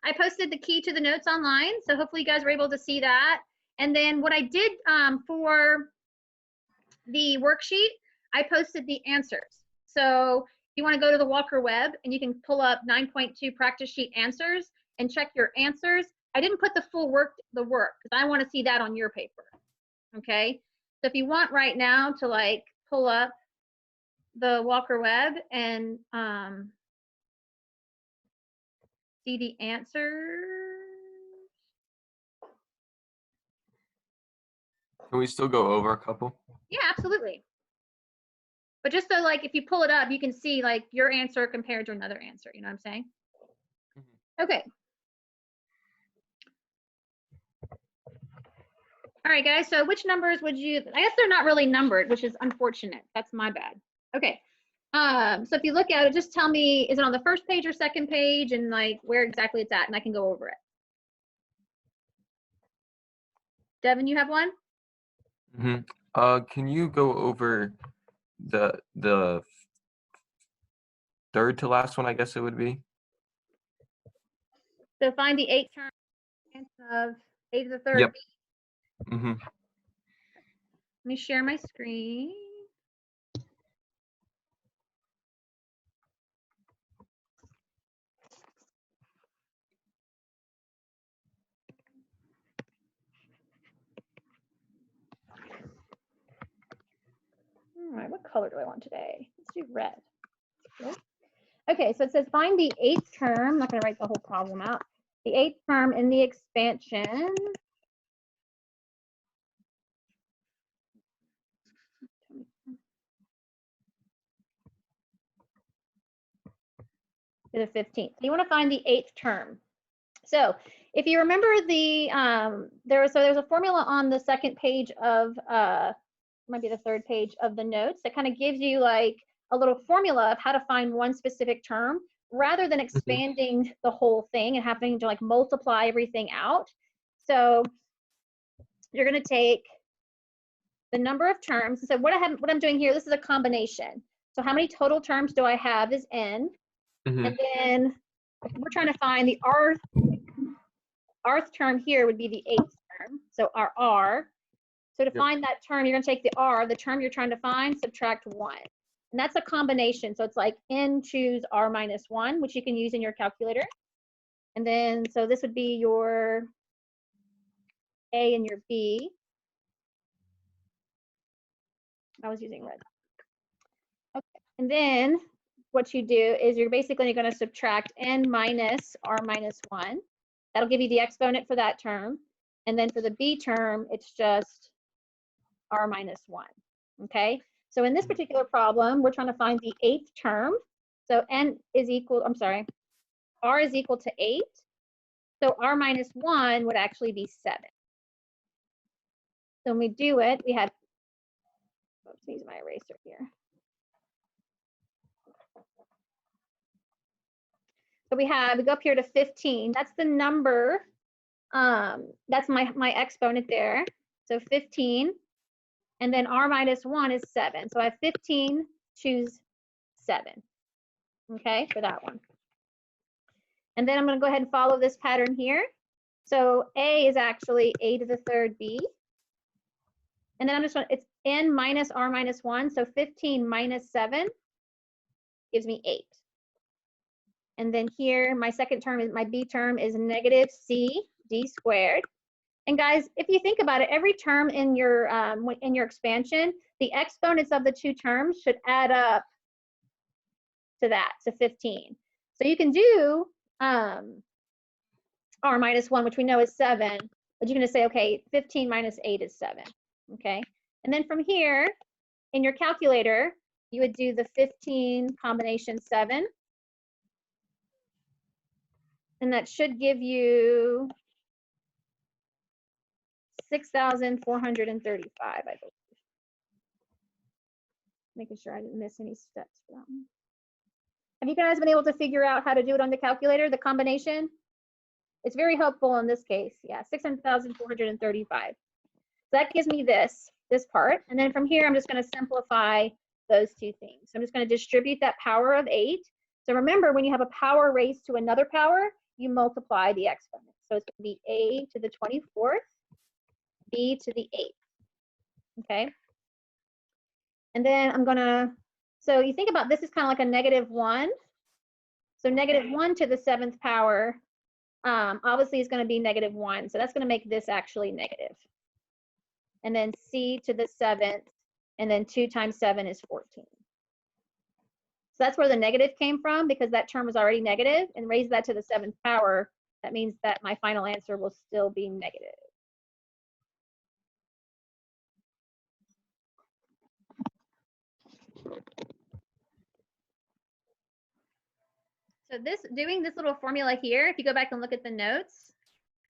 I posted the key to the notes online, so hopefully you guys were able to see that. And then what I did for the worksheet, I posted the answers. So you want to go to the Walker Web and you can pull up 9.2 practice sheet answers and check your answers. I didn't put the full work because I want to see that on your paper. Okay, so if you want right now to like pull up the Walker Web and see the answers. Can we still go over a couple? Yeah, absolutely. But just so like if you pull it up, you can see like your answer compared to another answer. You know what I'm saying? Mm-hmm. Okay. All right, guys. So which numbers would you? I guess they're not really numbered, which is unfortunate. That's my bad. Okay. So if you look at it, just tell me, is it on the first page or second page, and like where exactly it's at, and I can go over it. Devin, you have one? Mm-hmm. Can you go over the third to last one, I guess it would be? So find the 8th term of 8 to the third. Yep. Mm-hmm. Let me share my screen. All right, what color do I want today? Let's do red. Okay, so it says find the 8th term. I'm not going to write the whole problem out. The 8th term in the expansion. To the 15th. You want to find the 8th term. So if you remember the there's a formula on the second page of might be the third page of the notes that kind of gives you like a little formula of how to find one specific term rather than expanding the whole thing and having to like multiply everything out. So you're going to take the number of terms. So what I'm doing here, this is a combination. So how many total terms do I have is n, and then we're trying to find the rth term here would be the 8th term. So our r. So to find that term, you're going to take the r, the term you're trying to find, subtract 1. And that's a combination. So it's like n choose r minus 1, which you can use in your calculator. And then, so this would be your A and your B. I was using red. Okay. And then what you do is you're basically going to subtract n minus r minus 1. That'll give you the exponent for that term. And then for the B term, it's just r minus 1. Okay, so in this particular problem, we're trying to find the 8th term. So n is equal, I'm sorry, r is equal to 8. So r minus 1 would actually be 7. So when we do it, we have, let's use my eraser here. So we go up here to 15. That's the number, that's my exponent there. So 15. And then r minus 1 is 7. So I have 15, choose 7. Okay, for that one. And then I'm going to go ahead and follow this pattern here. So A is actually a to the third B. And then I'm just going to, it's n minus r minus 1. So 15 minus 7 gives me 8. And then here, my second term, my B term is negative c d squared. And guys, if you think about it, every term in your expansion, the exponents of the two terms should add up to that, to 15. So you can do r minus 1, which we know is 7, but you're going to say, okay, 15 minus 8 is 7. Okay, and then from here, in your calculator, you would do the 15 combination 7. And that should give you 6,435, I believe. Making sure I didn't miss any steps for that one. Have you guys been able to figure out how to do it on the calculator, the combination? It's very helpful in this case. Yeah, 6,435. So that gives me this part. And then from here, I'm just going to simplify those two things. So I'm just going to distribute that power of 8. So remember, when you have a power raised to another power, you multiply the exponent. So it's going to be a to the 24th, b to the 8th. Okay. And then I'm going to, so you think about this is kind of like a -1. So -1 to the 7th power obviously is going to be -1. So that's going to make this actually negative. And then c to the 7th, and then 2 times 7 is 14. So that's where the negative came from, because that term was already negative, and raise that to the 7th power. That means that my final answer will still be negative. So doing this little formula here, if you go back and look at the notes,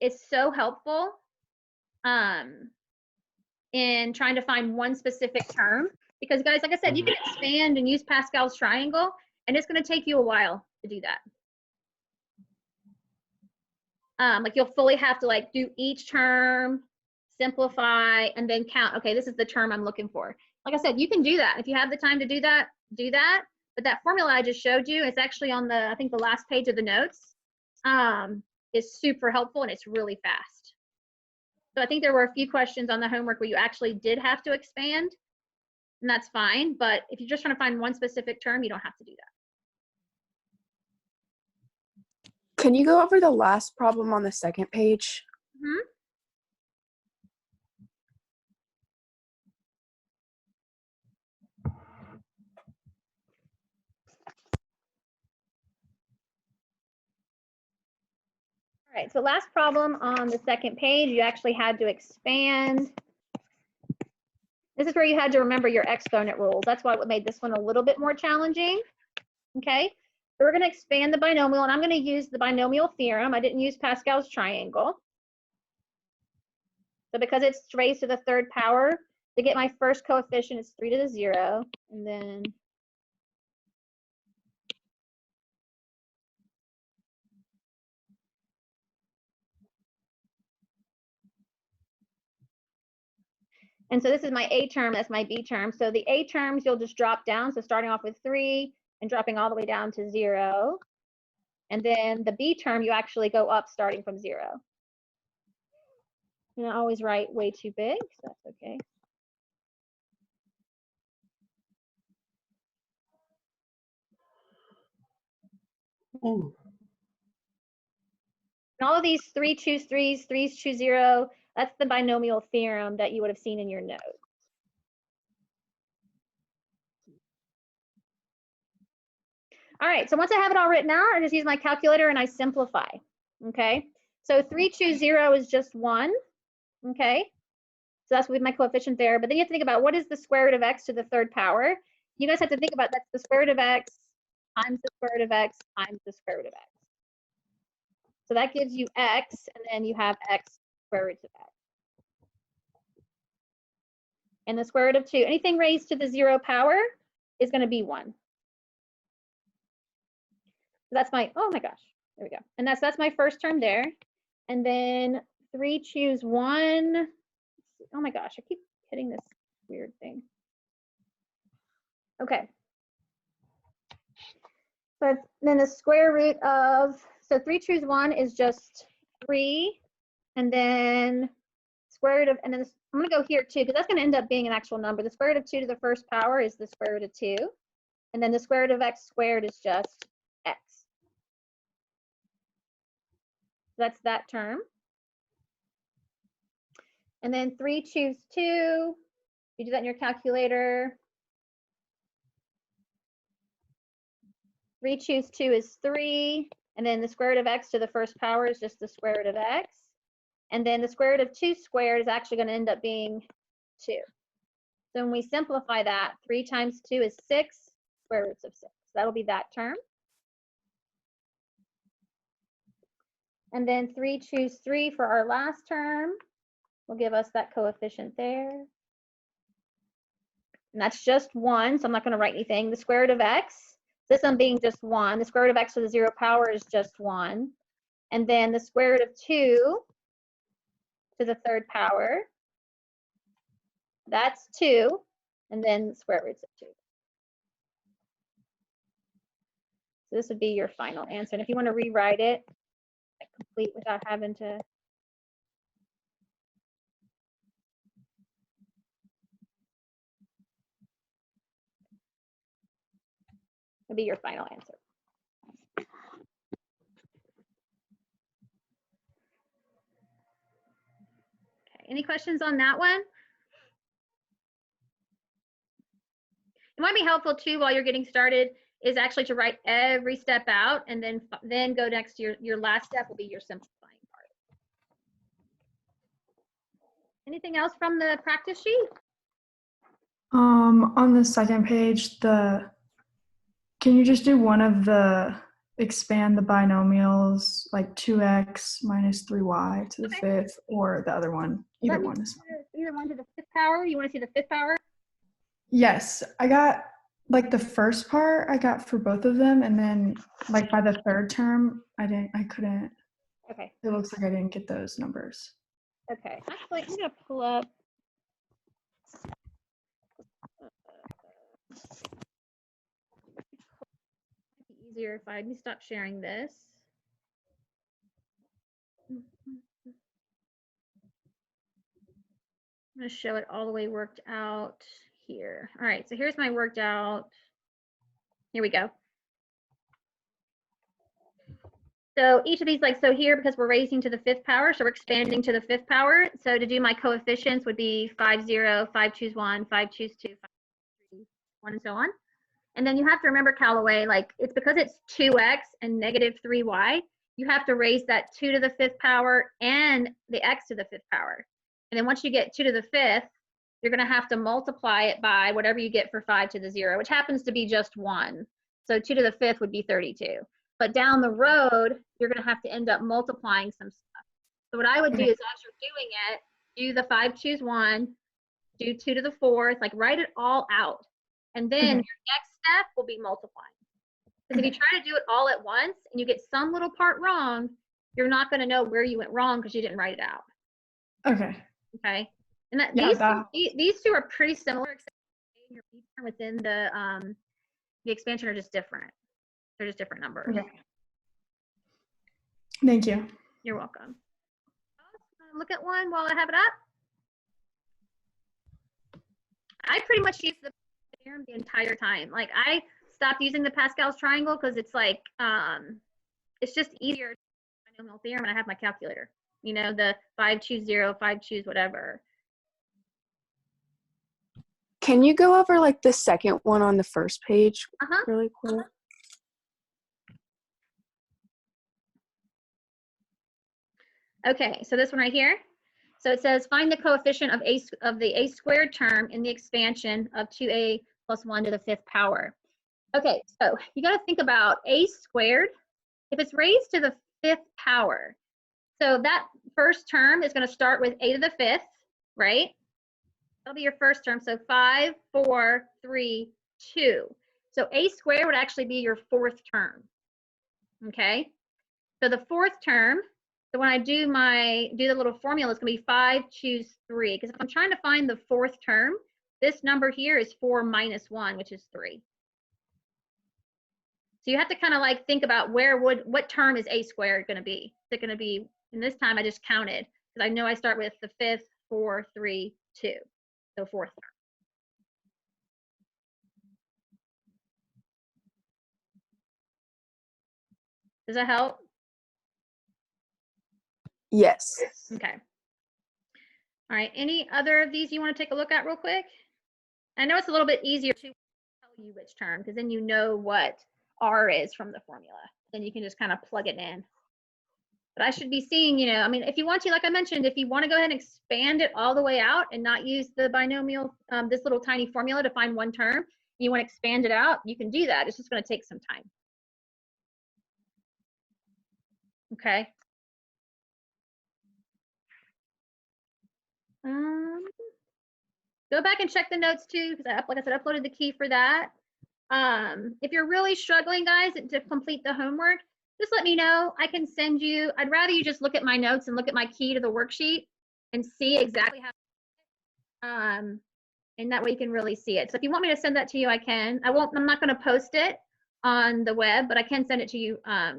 is so helpful in trying to find one specific term. Because guys, like I said, you can expand and use Pascal's triangle, and it's going to take you a while to do that. Like you'll fully have to like do each term, simplify, and then count. Okay, this is the term I'm looking for. Like I said, you can do that. If you have the time to do that, do that. But that formula I just showed you, it's actually on the, I think the last page of the notes, is super helpful, and it's really fast. So I think there were a few questions on the homework where you actually did have to expand, and that's fine. But if you're just trying to find one specific term, you don't have to do that. Can you go over the last problem on the second page? Mm-hmm. All right, so last problem on the second page, you actually had to expand. This is where you had to remember your exponent rules. That's why what made this one a little bit more challenging. Okay, so we're going to expand the binomial, and I'm going to use the binomial theorem. I didn't use Pascal's triangle. So because it's raised to the 3rd power, to get my first coefficient, it's 3 to the 0, and then and so this is my A term, that's my B term. So the A terms you'll just drop down. So starting off with 3 and dropping all the way down to 0. And then the B term, you actually go up starting from 0. And I always write way too big, so that's okay. Ooh. And all of these 3 choose 3s, 3s choose 0, that's the binomial theorem that you would have seen in your notes. All right, so once I have it all written out, I just use my calculator and I simplify. Okay, so 3 choose 0 is just 1. Okay, so that's with my coefficient there. But then you have to think about what is the square root of x to the 3rd power. You guys have to think about that's the square root of x times the square root of x times the square root of x. So that gives you x, and then you have x square roots of x. And the square root of 2, anything raised to the 0 power is going to be 1. So that's my, oh my gosh, there we go. And that's my first term there. And then 3 choose 1. Oh my gosh, I keep hitting this weird thing. Okay. So then the square root of, so 3 choose 1 is just 3. And then square root of, and then I'm going to go here too, because that's going to end up being an actual number. The square root of 2 to the 1st power is the square root of 2. And then the square root of x squared is just x. So that's that term. And then 3 choose 2. You do that in your calculator. 3 choose 2 is 3. And then the square root of x to the 1st power is just the square root of x. And then the square root of 2 squared is actually going to end up being 2. So when we simplify that, 3 times 2 is 6 square roots of 6. So that'll be that term. And then 3 choose 3 for our last term will give us that coefficient there. And that's just 1, so I'm not going to write anything. The square root of x, this one being just 1. The square root of x to the 0 power is just 1. And then the square root of 2 to the 3rd power, that's 2. And then the square roots of 2. So this would be your final answer. And if you want to rewrite it, complete without having to. It'll be your final answer. Okay, any questions on that one? It might be helpful too while you're getting started is actually to write every step out and then go next to your last step will be your simplifying part. Anything else from the practice sheet? On the second page, can you just do one of the expand the binomials like 2x minus 3y to the fifth, or the other one? Either one is fine. Either one to the fifth power. You want to see the fifth power? Yes, I got like the first part I got for both of them, and then like by the third term, I couldn't. Okay. It looks like I didn't get those numbers. Okay. Actually, I'm gonna pull up. It'd be easier if let me stop sharing this. I'm gonna show it all the way worked out here. All right, so here's my worked out. Here we go. So each of these, like, so here, because we're raising to the fifth power, so we're expanding to the fifth power. So to do my coefficients would be 5, 0, 5, choose 1, 5, choose 2, 5, 3, 1, and so on. And then you have to remember, Callaway, like, it's because it's 2x and negative 3y, you have to raise that 2 to the fifth power and the x to the fifth power. And then once you get 2 to the fifth, you're going to have to multiply it by whatever you get for 5 to the 0, which happens to be just 1. So 2 to the fifth would be 32. But down the road, you're going to have to end up multiplying some stuff. So what I would do is, as you're doing it, do the 5, choose 1, do 2 to the fourth, like write it all out. And then your next step will be multiplying. Because if you try to do it all at once and you get some little part wrong, you're not going to know where you went wrong because you didn't write it out. Okay. Okay. And that, Yeah, these two are pretty similar, except your within the expansion are just different. They're just different numbers. Okay. Thank you. You're welcome. Look at one while I have it up. I pretty much use the theorem the entire time. Like, I stopped using the Pascal's triangle because it's like, it's just easier to binomial theorem, and I have my calculator. You know, the 5, choose 0, 5, choose whatever. Can you go over like the second one on the first page really quick? Okay, so this one right here. So it says find the coefficient of the a squared term in the expansion of 2a plus 1 to the fifth power. Okay, so you got to think about a squared. If it's raised to the fifth power, so that first term is going to start with a to the fifth, right? That'll be your first term. So 5, 4, 3, 2. So a squared would actually be your fourth term. Okay, so the fourth term. So when I do the little formula, it's going to be 5, choose 3. Because if I'm trying to find the fourth term, this number here is 4 minus 1, which is 3. So you have to kind of like think about what term is a squared going to be? Is it going to be, and this time I just counted because I know I start with the fifth, 4, 3, 2. So fourth term. Does that help? Yes. Okay. All right. Any other of these you want to take a look at real quick? I know it's a little bit easier to tell you which term because then you know what R is from the formula. Then you can just kind of plug it in. But I should be seeing, you know, I mean, if you want to, like I mentioned, if you want to go ahead and expand it all the way out and not use the binomial, this little tiny formula to find one term, you want to expand it out, you can do that. It's just going to take some time. Okay. Go back and check the notes too, because like I said, uploaded the key for that. If you're really struggling, guys, to complete the homework, just let me know. I can send you, I'd rather you just look at my notes and look at my key to the worksheet and see exactly how, and that way you can really see it. So if you want me to send that to you, I can. I'm not going to post it. on the web, but I can send it to you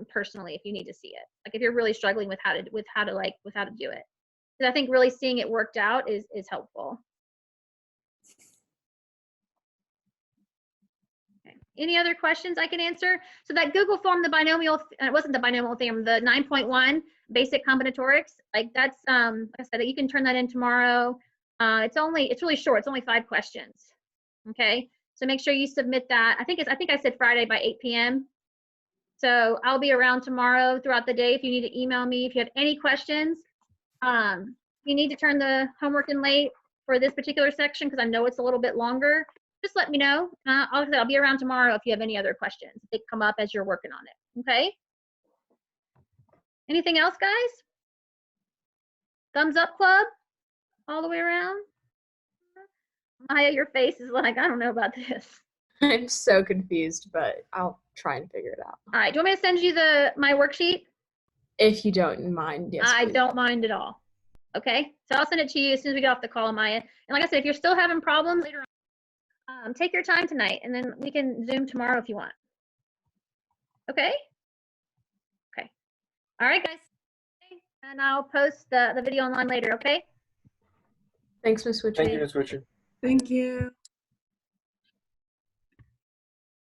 personally if you need to see it. Like if you're really struggling with how to do it. Because I think really seeing it worked out is helpful. Okay. Any other questions I can answer? So that Google form, the binomial, it wasn't the binomial theorem, the 9.1 basic combinatorics, like that's like I said, you can turn that in tomorrow. It's really short. It's only 5 questions. Okay. So make sure you submit that. I think I said Friday by 8 p.m. So I'll be around tomorrow throughout the day if you need to email me if you have any questions. You need to turn the homework in late for this particular section because I know it's a little bit longer. Just let me know. I'll be around tomorrow if you have any other questions. They come up as you're working on it. Okay. Anything else, guys? Thumbs up club all the way around. Maya, your face is like, I don't know about this. I'm so confused, but I'll try and figure it out. All right. Do you want me to send you my worksheet? If you don't mind, yes. I please. don't mind at all. Okay. So I'll send it to you as soon as we get off the call, Maya. And like I said, if you're still having problems later on, take your time tonight and then we can Zoom tomorrow if you want. Okay? Okay. All right, guys. And I'll post the video online later, okay? Thanks, Ms. Witcher. Thank you, Ms. Richard. Thank you.